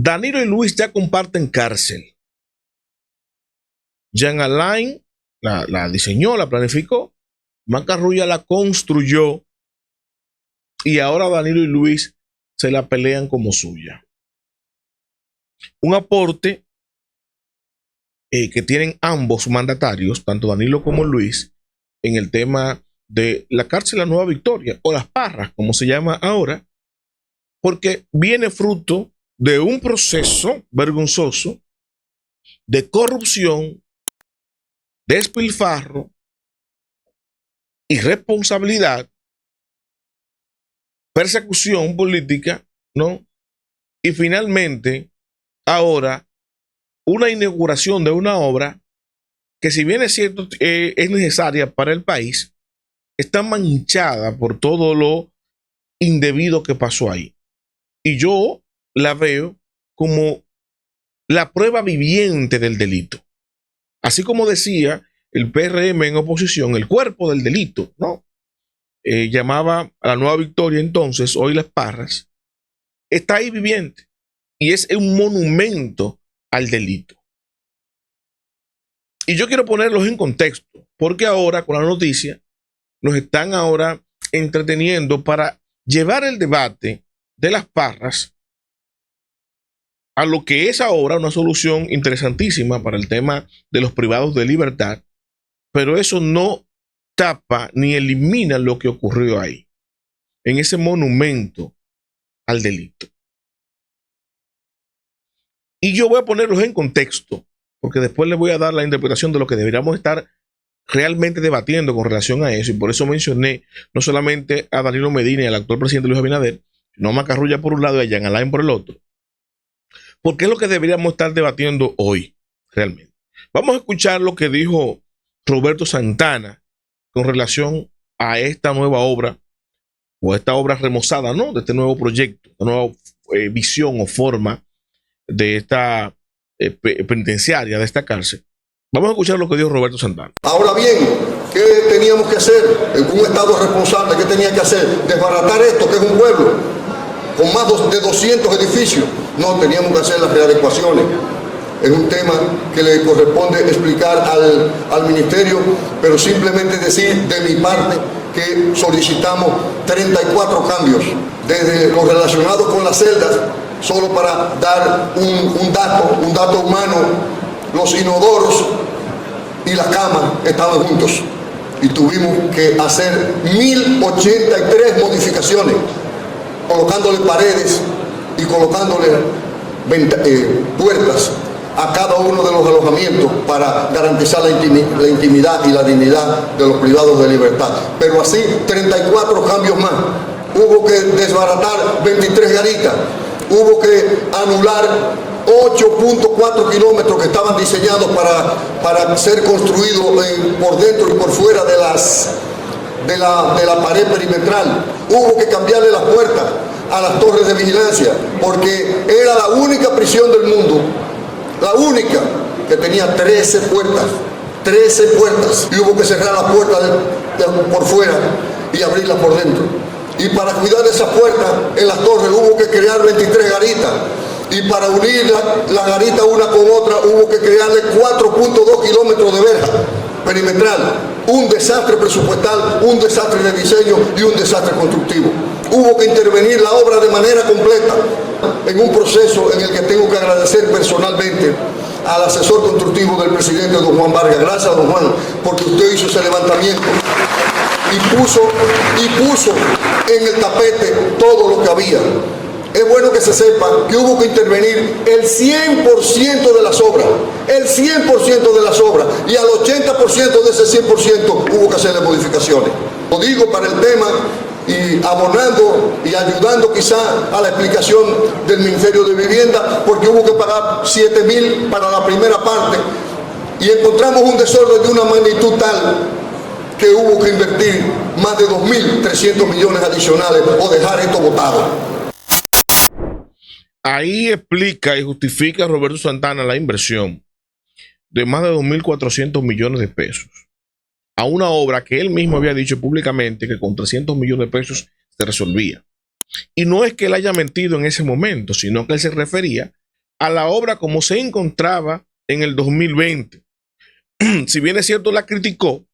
Danilo y Luis ya comparten cárcel. Jean Alain la diseñó, la planificó. Macarrulla la construyó. Y ahora Danilo y Luis se la pelean como suya. Un aporte que tienen ambos mandatarios, tanto Danilo como Luis, en el tema de la cárcel La Nueva Victoria, o Las Parras, como se llama ahora, porque viene fruto de un proceso vergonzoso de corrupción, despilfarro, irresponsabilidad, persecución política, ¿no? Y finalmente, ahora, una inauguración de una obra que, si bien es cierto, es necesaria para el país, está manchada por todo lo indebido que pasó ahí. Y yo la veo como la prueba viviente del delito. Así como decía el PRM en oposición, el cuerpo del delito, ¿no? Llamaba a La Nueva Victoria entonces, hoy Las Parras, está ahí viviente y es un monumento al delito. Y yo quiero ponerlos en contexto, porque ahora con la noticia nos están ahora entreteniendo para llevar el debate de Las Parras a lo que es ahora una solución interesantísima para el tema de los privados de libertad, pero eso no tapa ni elimina lo que ocurrió ahí, en ese monumento al delito. Y yo voy a ponerlos en contexto, porque después les voy a dar la interpretación de lo que deberíamos estar realmente debatiendo con relación a eso, y por eso mencioné no solamente a Danilo Medina y al actual presidente Luis Abinader, sino a Macarrulla por un lado y a Jean Alain por el otro, porque es lo que deberíamos estar debatiendo hoy, realmente. Vamos a escuchar lo que dijo Roberto Santana con relación a esta nueva obra, o esta obra remozada, ¿no? De este nuevo proyecto, esta nueva visión o forma de esta penitenciaria, de esta cárcel. Vamos a escuchar lo que dijo Roberto Santana. Ahora bien, ¿qué teníamos que hacer? Un Estado responsable, ¿qué tenía que hacer? Desbaratar esto, que es un pueblo, con más de 200 edificios. No, teníamos que hacer las readecuaciones. Es un tema que le corresponde explicar al ministerio, pero simplemente decir de mi parte que solicitamos 34 cambios, desde lo relacionado con las celdas, solo para dar un dato humano. Los inodoros y las camas estaban juntos y tuvimos que hacer 1083 modificaciones, colocándole paredes y colocándole puertas a cada uno de los alojamientos para garantizar la intimidad y la dignidad de los privados de libertad. Pero así 34 cambios más. Hubo que desbaratar 23 garitas, hubo que anular 8.4 kilómetros que estaban diseñados para ser construidos por dentro y por fuera de la pared perimetral. Hubo que cambiarle las puertas a las torres de vigilancia, porque era la única prisión del mundo, la única que tenía 13 puertas, y hubo que cerrar las puertas por fuera y abrirlas por dentro. Y para cuidar de esas puertas en las torres hubo que crear 23 garitas. Y para unir la garita una con otra hubo que crearle 4.2 kilómetros de verja perimetral. Un desastre presupuestal, un desastre de diseño y un desastre constructivo. Hubo que intervenir la obra de manera completa, en un proceso en el que tengo que agradecer personalmente al asesor constructivo del presidente, don Juan Vargas. Gracias, don Juan, porque usted hizo ese levantamiento y puso en el tapete todo lo que había. Es bueno que se sepa que hubo que intervenir el 100% de las obras, y al 80% de ese 100% hubo que hacerle modificaciones. Lo digo para el tema y abonando y ayudando quizá a la explicación del Ministerio de Vivienda, porque hubo que pagar 7.000 para la primera parte y encontramos un desorden de una magnitud tal que hubo que invertir más de 2.300 millones adicionales o dejar esto botado. Ahí explica y justifica Roberto Santana la inversión de más de 2.400 millones de pesos a una obra que él mismo había dicho públicamente que con 300 millones de pesos se resolvía. Y no es que él haya mentido en ese momento, sino que él se refería a la obra como se encontraba en el 2020. Si bien es cierto, la criticó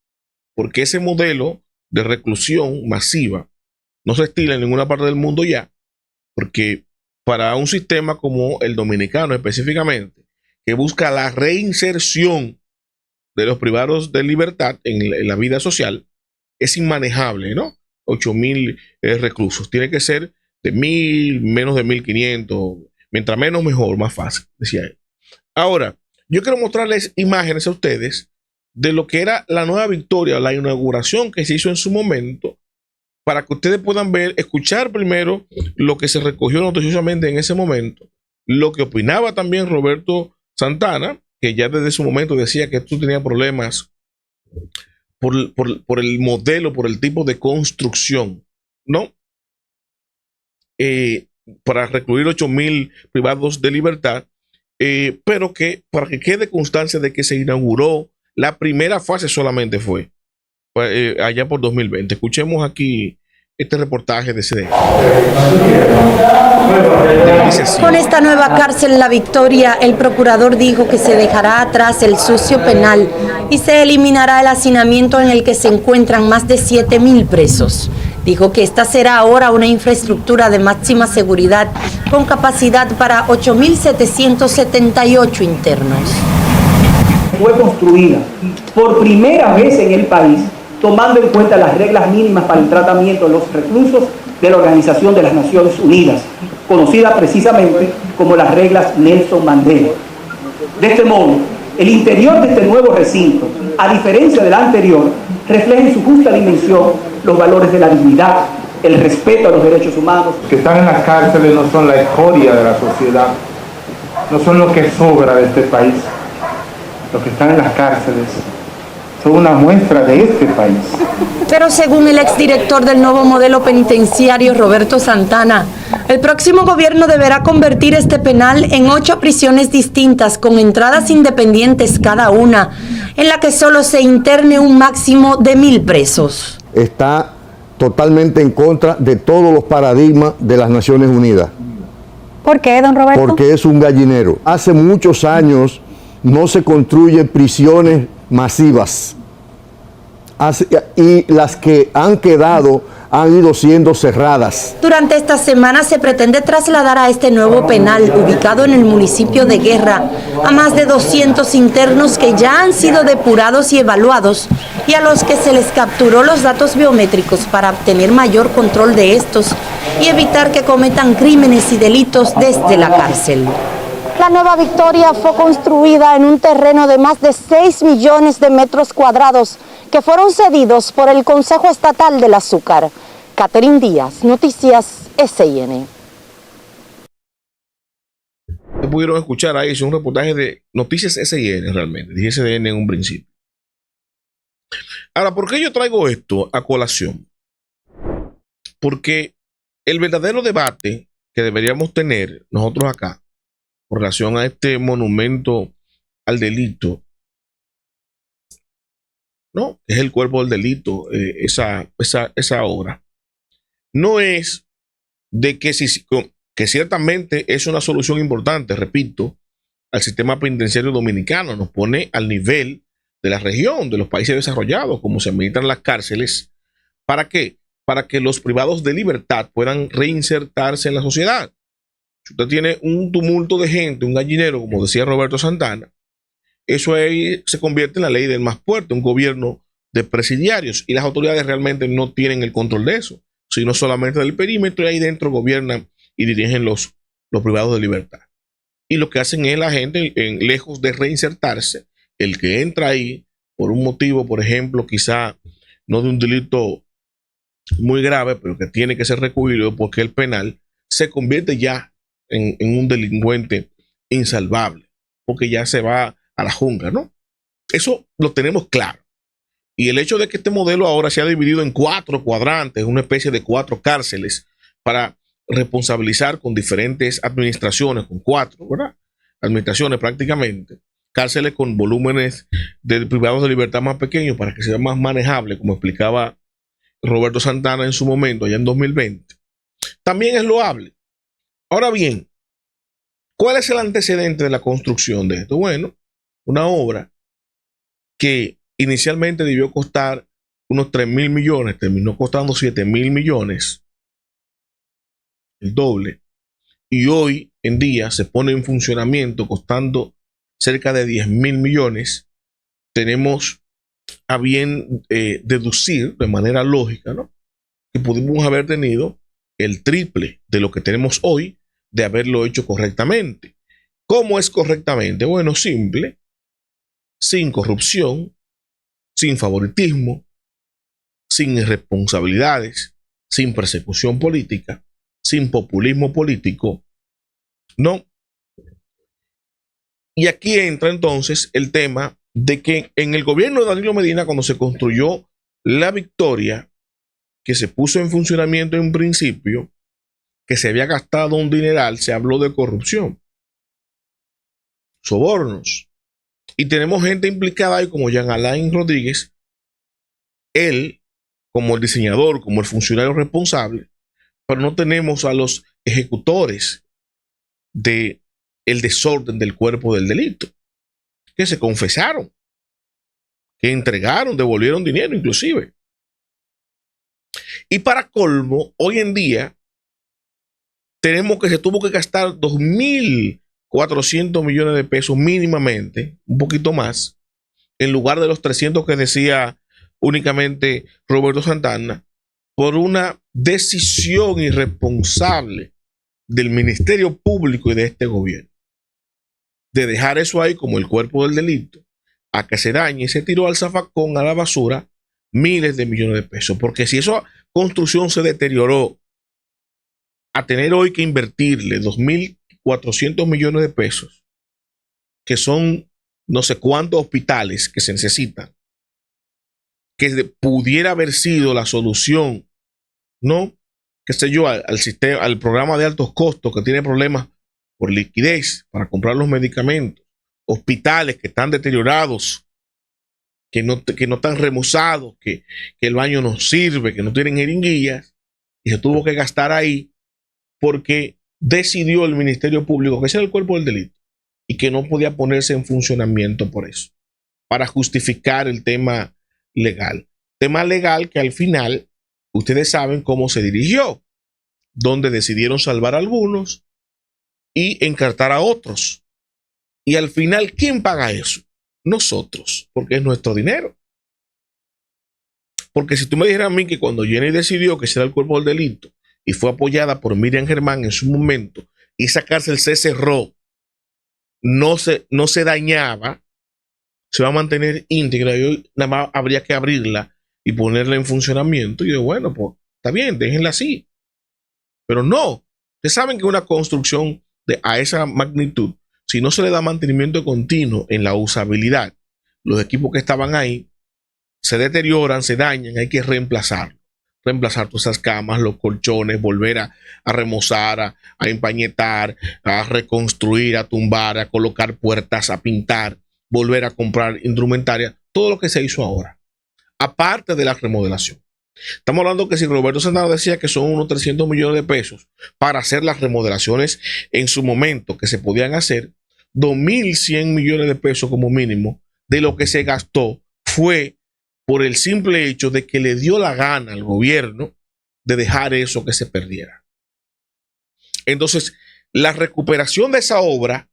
porque ese modelo de reclusión masiva no se estila en ninguna parte del mundo ya, porque para un sistema como el dominicano específicamente, que busca la reinserción de los privados de libertad en la vida social, es inmanejable, ¿no? 8.000 reclusos. Tiene que ser de 1.000, menos de 1.500. Mientras menos, mejor, más fácil, decía él. Ahora, yo quiero mostrarles imágenes a ustedes de lo que era la nueva victoria, la inauguración que se hizo en su momento, para que ustedes puedan ver, escuchar primero lo que se recogió noticiosamente en ese momento, lo que opinaba también Roberto Santana, que ya desde su momento decía que esto tenía problemas por el modelo, por el tipo de construcción, ¿no? Para recluir 8.000 privados de libertad, pero que para que quede constancia de que se inauguró la primera fase solamente fue allá por 2020. Escuchemos aquí este reportaje de CDN. Con esta nueva cárcel La Victoria, el procurador dijo que se dejará atrás el sucio penal y se eliminará el hacinamiento en el que se encuentran más de 7.000 presos. Dijo que esta será ahora una infraestructura de máxima seguridad con capacidad para 8.778 internos. Fue construida por primera vez en el país, tomando en cuenta las reglas mínimas para el tratamiento de los reclusos de la Organización de las Naciones Unidas, conocida precisamente como las reglas Nelson Mandela. De este modo, el interior de este nuevo recinto, a diferencia del anterior, refleja en su justa dimensión los valores de la dignidad, el respeto a los derechos humanos. Los que están en las cárceles no son la escoria de la sociedad, no son lo que sobra de este país. Los que están en las cárceles son una muestra de este país. Pero según el exdirector del nuevo modelo penitenciario, Roberto Santana, el próximo gobierno deberá convertir este penal en 8 prisiones distintas con entradas independientes cada una, en la que solo se interne un máximo de 1.000 presos. Está totalmente en contra de todos los paradigmas de las Naciones Unidas. ¿Por qué, don Roberto? Porque es un gallinero. Hace muchos años no se construyen prisiones masivas. Y las que han quedado han ido siendo cerradas. Durante esta semana se pretende trasladar a este nuevo penal, ubicado en el municipio de Guerra, a más de 200 internos que ya han sido depurados y evaluados, y a los que se les capturó los datos biométricos para obtener mayor control de estos y evitar que cometan crímenes y delitos desde la cárcel. La Nueva Victoria fue construida en un terreno de más de 6 millones de metros cuadrados que fueron cedidos por el Consejo Estatal del Azúcar. Catherine Díaz, Noticias SIN. Pudieron escuchar ahí, es un reportaje de Noticias SIN realmente, dije SDN en un principio. Ahora, ¿por qué yo traigo esto a colación? Porque el verdadero debate que deberíamos tener nosotros acá con relación a este monumento al delito, ¿no? Es el cuerpo del delito, esa obra. No es de que, que ciertamente es una solución importante, repito, al sistema penitenciario dominicano, nos pone al nivel de la región, de los países desarrollados, como se administran las cárceles. ¿Para qué? Para que los privados de libertad puedan reinsertarse en la sociedad. Si usted tiene un tumulto de gente, un gallinero, como decía Roberto Santana, eso ahí se convierte en la ley del más fuerte, un gobierno de presidiarios, y las autoridades realmente no tienen el control de eso, sino solamente del perímetro, y ahí dentro gobiernan y dirigen los privados de libertad. Y lo que hacen es la gente, lejos de reinsertarse, el que entra ahí por un motivo, por ejemplo, quizá no de un delito muy grave, pero que tiene que ser recurrido porque el penal se convierte ya en un delincuente insalvable, porque ya se va a la jungla, ¿no? Eso lo tenemos claro. Y el hecho de que este modelo ahora se ha dividido en 4 cuadrantes, una especie de 4 cárceles para responsabilizar con diferentes administraciones, con 4, ¿verdad? Administraciones prácticamente, cárceles con volúmenes de privados de libertad más pequeños para que sea más manejable, como explicaba Roberto Santana en su momento, allá en 2020, también es loable. Ahora bien, ¿Cuál es el antecedente de la construcción de esto? Bueno, una obra que inicialmente debió costar unos 3.000 millones, terminó costando 7.000 millones, el doble, y hoy en día se pone en funcionamiento costando cerca de 10.000 millones. Tenemos a bien deducir de manera lógica, ¿no?, que pudimos haber tenido el triple de lo que tenemos hoy de haberlo hecho correctamente. ¿Cómo es correctamente? Bueno, simple, sin corrupción, sin favoritismo, sin irresponsabilidades, sin persecución política, sin populismo político, ¿no? Y aquí entra entonces el tema de que en el gobierno de Danilo Medina, cuando se construyó La Victoria, que se puso en funcionamiento en principio, que se había gastado un dineral, se habló de corrupción, sobornos. Y tenemos gente implicada ahí como Jean Alain Rodríguez, él como el diseñador, como el funcionario responsable, pero no tenemos a los ejecutores de el desorden del cuerpo del delito, que se confesaron, que entregaron, devolvieron dinero inclusive. Y para colmo, hoy en día tenemos que se tuvo que gastar 2.400 millones de pesos mínimamente, un poquito más, en lugar de los 300 que decía únicamente Roberto Santana, por una decisión irresponsable del Ministerio Público y de este gobierno, de dejar eso ahí como el cuerpo del delito, a que se dañe y se tiró al zafacón, a la basura, miles de millones de pesos. Porque si esa construcción se deterioró a tener hoy que invertirle 2.400 millones de pesos, que son no sé cuántos hospitales que se necesitan, que pudiera haber sido la solución, ¿no?, qué sé yo, al sistema, al programa de altos costos que tiene problemas por liquidez para comprar los medicamentos, hospitales que están deteriorados, que no están remozados, que el baño no sirve, que no tienen jeringuillas, y se tuvo que gastar ahí porque decidió el Ministerio Público que ese era el cuerpo del delito y que no podía ponerse en funcionamiento por eso, para justificar el tema legal. Tema legal que al final ustedes saben cómo se dirigió, donde decidieron salvar a algunos y encartar a otros. Y al final, ¿quién paga eso? Nosotros, porque es nuestro dinero. Porque si tú me dijeras a mí que cuando Jenny decidió que ese era el cuerpo del delito y fue apoyada por Miriam Germán en su momento, y esa cárcel se cerró, no se dañaba, se va a mantener íntegra y hoy nada más habría que abrirla y ponerla en funcionamiento. Y yo, bueno, pues está bien, déjenla así. Pero no, ustedes saben que una construcción a esa magnitud, si no se le da mantenimiento continuo en la usabilidad, los equipos que estaban ahí se deterioran, se dañan, hay que reemplazar todas esas camas, los colchones, volver a remozar, a empañetar, a reconstruir, a tumbar, a colocar puertas, a pintar, volver a comprar indumentaria, todo lo que se hizo ahora, aparte de la remodelación. Estamos hablando que si Roberto Santana decía que son unos 300 millones de pesos para hacer las remodelaciones en su momento que se podían hacer, 2.100 millones de pesos como mínimo de lo que se gastó fue por el simple hecho de que le dio la gana al gobierno de dejar eso que se perdiera. Entonces, la recuperación de esa obra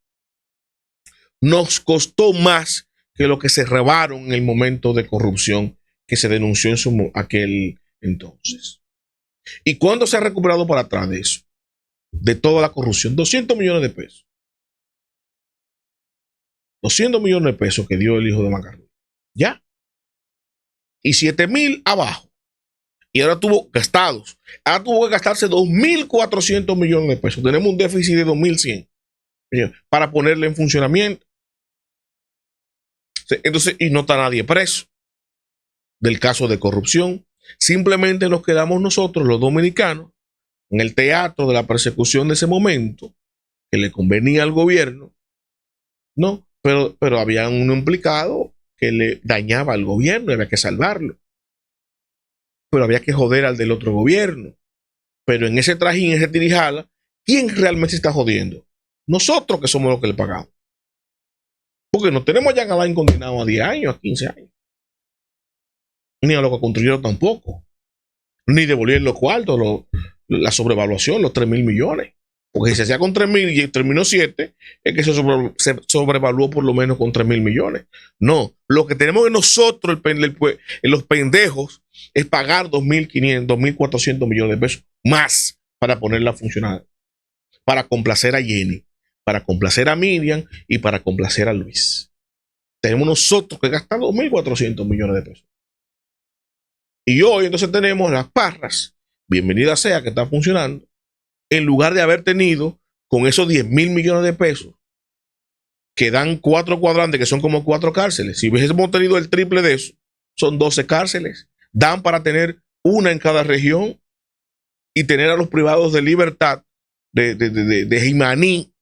nos costó más que lo que se robaron en el momento de corrupción que se denunció en aquel entonces. ¿Y cuándo se ha recuperado para atrás de eso? De toda la corrupción, 200 millones de pesos. 200 millones de pesos que dio el hijo de Macarrón. ¿Ya? Y 7.000 abajo. Y ahora tuvo gastados. Ahora tuvo que gastarse 2.400 millones de pesos. Tenemos un déficit de 2.100 para ponerle en funcionamiento. Entonces, y no está nadie preso del caso de corrupción. Simplemente nos quedamos nosotros, los dominicanos, en el teatro de la persecución de ese momento, que le convenía al gobierno, ¿no? Pero había uno implicado que le dañaba al gobierno y había que salvarlo. Pero había que joder al del otro gobierno. Pero en ese trajín, en ese tirijala, ¿quién realmente se está jodiendo? Nosotros que somos los que le pagamos. Porque no tenemos ya Alain condenado a 10 años, a 15 años. Ni a los que construyeron tampoco. Ni devolvieron los cuartos, la sobrevaluación, los 3.000 millones. Porque si se hacía con 3.000 y terminó 7, es que se sobrevaluó por lo menos con 3.000 millones. No, lo que tenemos nosotros, los pendejos, es pagar 2.500, 2.400 millones de pesos más para ponerla a funcionar. Para complacer a Jenny, para complacer a Miriam y para complacer a Luis. Tenemos nosotros que gastar 2.400 millones de pesos. Y hoy entonces tenemos las Parras, bienvenida sea que está funcionando, en lugar de haber tenido con esos 10.000 millones de pesos que dan 4 cuadrantes, que son como 4 cárceles. Si hubiésemos tenido el triple de eso, son 12 cárceles. Dan para tener una en cada región y tener a los privados de libertad de Jimaní,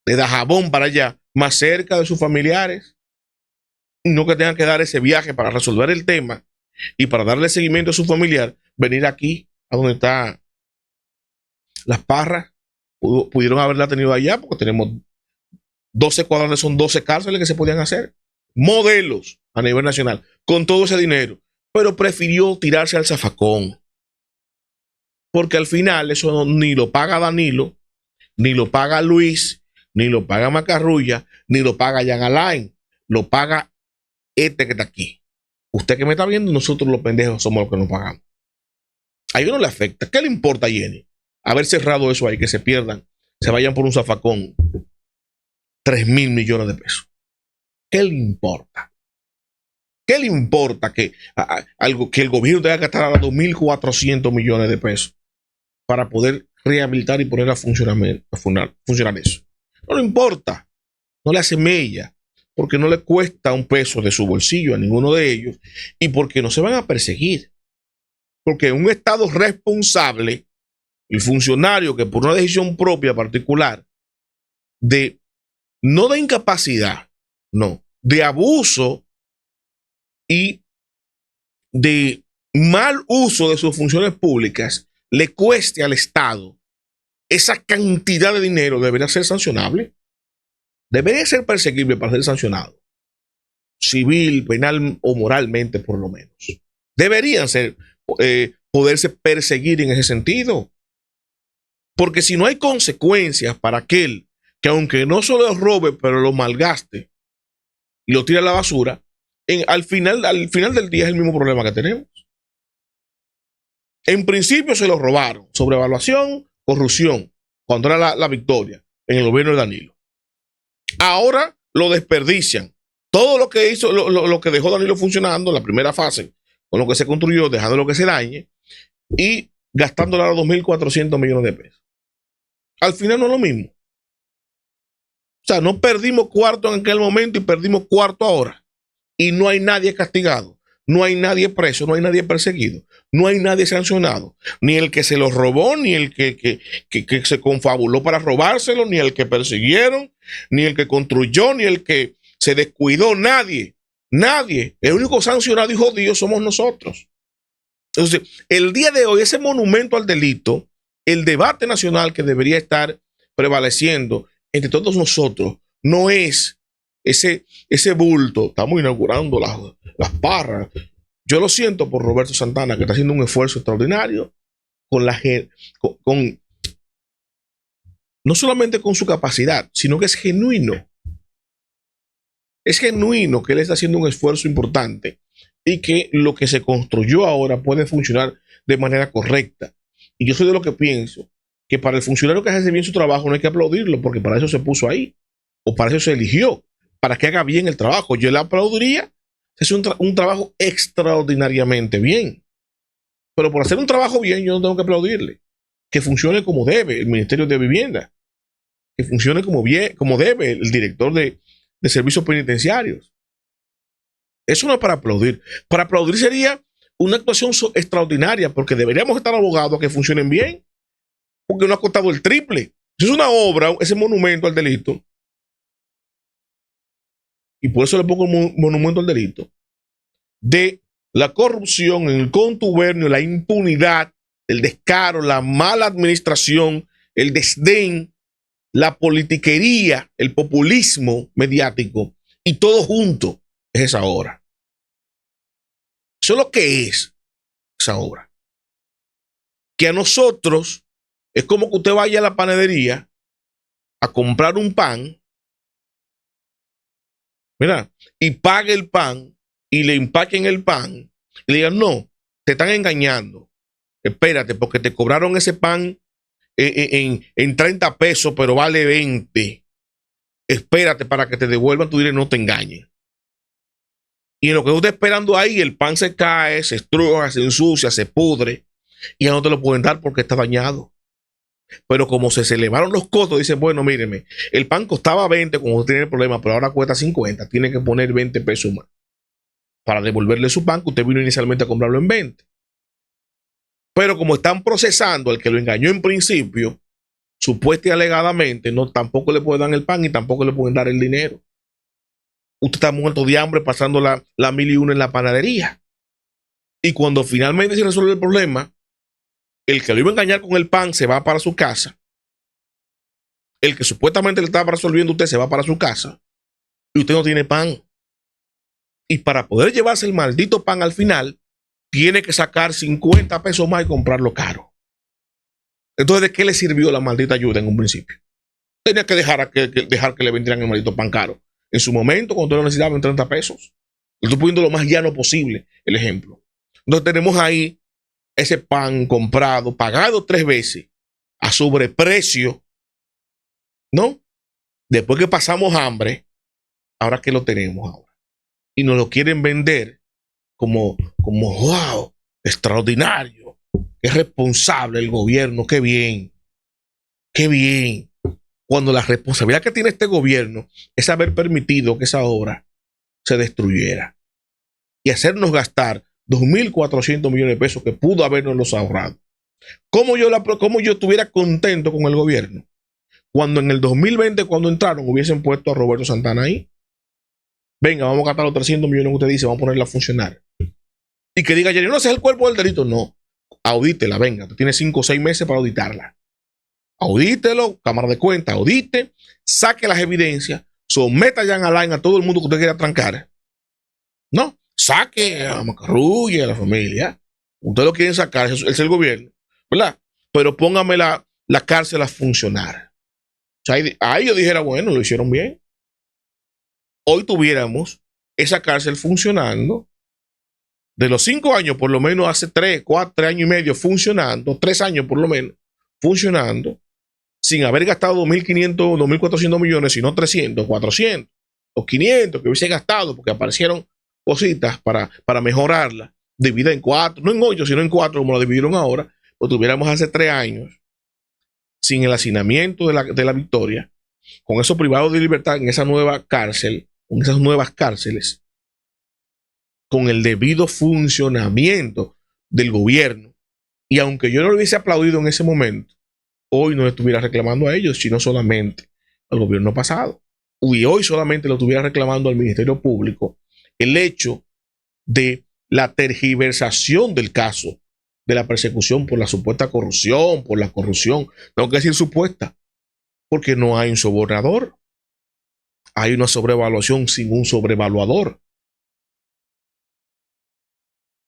de Dajabón para allá, más cerca de sus familiares. Y no que tengan que dar ese viaje para resolver el tema y para darle seguimiento a su familiar, venir aquí, a donde está las Parras. Pudieron haberla tenido allá porque tenemos 12 cuadrantes, son 12 cárceles que se podían hacer. Modelos a nivel nacional, con todo ese dinero. Pero prefirió tirarse al zafacón. Porque al final eso ni lo paga Danilo, ni lo paga Luis, ni lo paga Macarrulla, ni lo paga Jean Alain. Lo paga este que está aquí. Usted que me está viendo, nosotros los pendejos somos los que nos pagamos. A ellos no le afecta. ¿Qué le importa a Jenny? Haber cerrado eso ahí, que se pierdan, se vayan por un zafacón. 3.000 millones de pesos. ¿Qué le importa? ¿Qué le importa que el gobierno tenga que gastar ahora 2.400 millones de pesos para poder rehabilitar y poner a funcionar eso? No le importa. No le hace mella. Porque no le cuesta un peso de su bolsillo a ninguno de ellos y porque no se van a perseguir. Porque un Estado responsable, el funcionario que por una decisión propia particular, no de incapacidad, no, de abuso y de mal uso de sus funciones públicas, le cueste al Estado esa cantidad de dinero, debería ser sancionable. Debería ser perseguible para ser sancionado. Civil, penal o moralmente, por lo menos. Deberían poderse perseguir en ese sentido. Porque si no hay consecuencias para aquel que aunque no solo lo robe, pero lo malgaste y lo tira a la basura, al final del día es el mismo problema que tenemos. En principio se lo robaron. Sobrevaluación, corrupción, cuando era la victoria en el gobierno de Danilo. Ahora lo desperdician. Todo lo que hizo, lo que dejó Danilo funcionando en la primera fase, con lo que se construyó, dejando lo que se dañe y gastándole a los 2.400 millones de pesos. Al final no es lo mismo. O sea, no perdimos cuarto en aquel momento y perdimos cuarto ahora. Y no hay nadie castigado, no hay nadie preso, no hay nadie perseguido, no hay nadie sancionado. Ni el que se lo robó, ni el que se confabuló para robárselo, ni el que persiguieron, ni el que construyó, ni el que se descuidó. Nadie. El único sancionado y jodido somos nosotros. Entonces, el día de hoy, ese monumento al delito, el debate nacional que debería estar prevaleciendo entre todos nosotros, no es ese bulto. Estamos inaugurando las Parras. Yo lo siento por Roberto Santana, que está haciendo un esfuerzo extraordinario no solamente con su capacidad, sino que es genuino. Es genuino que él está haciendo un esfuerzo importante y que lo que se construyó ahora puede funcionar de manera correcta. Y yo soy de lo que pienso que para el funcionario que hace bien su trabajo no hay que aplaudirlo, porque para eso se puso ahí, o para eso se eligió, para que haga bien el trabajo. Yo le aplaudiría. Es un trabajo extraordinariamente bien. Pero por hacer un trabajo bien, yo no tengo que aplaudirle. Que funcione como debe el Ministerio de Vivienda. Que funcione como debe el director de servicios penitenciarios. Eso no es para aplaudir. Para aplaudir sería una actuación extraordinaria, porque deberíamos estar abogados a que funcionen bien. Porque no ha costado el triple. Es una obra, ese monumento al delito. Y por eso le pongo el monumento al delito, de la corrupción, el contubernio, la impunidad, el descaro, la mala administración, el desdén, la politiquería, el populismo mediático y todo junto es esa obra. Eso es lo que es esa obra. Que a nosotros es como que usted vaya a la panadería a comprar un pan, mira, y pague el pan y le empaquen el pan y le digan, no, te están engañando. Espérate, porque te cobraron ese pan en 30 pesos, pero vale 20. Espérate para que te devuelvan tu dinero, no te engañen. Y en lo que usted está esperando ahí, el pan se cae, se estruja, se ensucia, se pudre, y ya no te lo pueden dar porque está dañado. Pero como se elevaron los costos, dicen, bueno, míreme, el pan costaba 20 cuando usted tiene el problema, pero ahora cuesta 50, tiene que poner 20 pesos más para devolverle su pan, que usted vino inicialmente a comprarlo en 20. Pero como están procesando al que lo engañó en principio, supuesta y alegadamente, no, tampoco le pueden dar el pan y tampoco le pueden dar el dinero. Usted está muerto de hambre pasando la 1001 en la panadería. Y cuando finalmente se resuelve el problema, el que lo iba a engañar con el pan se va para su casa. El que supuestamente le estaba resolviendo a usted se va para su casa. Y usted no tiene pan. Y para poder llevarse el maldito pan al final, tiene que sacar 50 pesos más y comprarlo caro. Entonces, ¿de qué le sirvió la maldita ayuda en un principio? Tenía que dejar que le vendieran el maldito pan caro. En su momento, cuando lo necesitaba en 30 pesos. Estoy poniendo lo más llano posible el ejemplo. Entonces tenemos ahí ese pan comprado, pagado 3 veces, a sobreprecio, ¿no? Después que pasamos hambre, ahora que lo tenemos ahora. Y nos lo quieren vender como wow, extraordinario. Qué responsable el gobierno, qué bien. Qué bien. Cuando la responsabilidad que tiene este gobierno es haber permitido que esa obra se destruyera y hacernos gastar 2.400 millones de pesos que pudo habernos ahorrado. ¿Cómo yo estuviera contento con el gobierno? Cuando en el 2020, cuando entraron, hubiesen puesto a Roberto Santana ahí. Venga, vamos a gastar los 300 millones que usted dice, vamos a ponerla a funcionar. Y que diga, no, ese es el cuerpo del delito. No, audítela, venga, usted tiene 5 o 6 meses para auditarla. Audítelo, Cámara de Cuentas, audite, saque las evidencias, someta ya en Alain a todo el mundo que usted quiera trancar. No, saque a Macarrulla, a la familia. Ustedes lo quieren sacar, es el gobierno, ¿verdad? Pero póngame la cárcel a funcionar. O sea, ahí yo dijera, bueno, lo hicieron bien. Hoy tuviéramos esa cárcel funcionando. De los 5 años, por lo menos hace 3 años y medio funcionando, 3 años por lo menos funcionando, sin haber gastado 2.500, 2.400 millones, sino 300, 400 o 500 que hubiese gastado porque aparecieron cositas para mejorarla, dividida en 4, no en 8, sino en 4 como lo dividieron ahora, lo tuviéramos hace 3 años, sin el hacinamiento de la Victoria, con esos privados de libertad en esa nueva cárcel, con esas nuevas cárceles, con el debido funcionamiento del gobierno. Y aunque yo no lo hubiese aplaudido en ese momento, hoy no le estuviera reclamando a ellos, sino solamente al gobierno pasado. Y hoy solamente lo estuviera reclamando al Ministerio Público el hecho de la tergiversación del caso, de la persecución por la supuesta corrupción, por la corrupción. Tengo que decir supuesta, porque no hay un sobornador. Hay una sobrevaluación sin un sobrevaluador.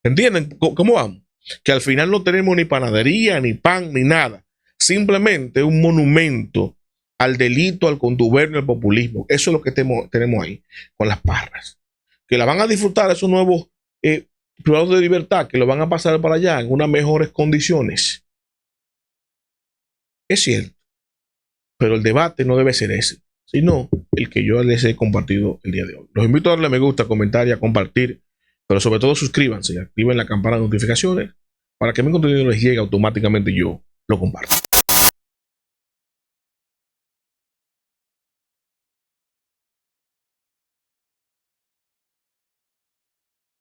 ¿Entienden cómo vamos? Que al final no tenemos ni panadería, ni pan, ni nada. Simplemente un monumento al delito, al contubernio, al populismo. Eso es lo que tenemos ahí con las parras. Que la van a disfrutar esos nuevos privados de libertad, que lo van a pasar para allá en unas mejores condiciones. Es cierto. Pero el debate no debe ser ese, sino el que yo les he compartido el día de hoy. Los invito a darle me gusta, comentar y a compartir, pero sobre todo suscríbanse y activen la campana de notificaciones para que mi contenido les llegue automáticamente y yo lo comparto.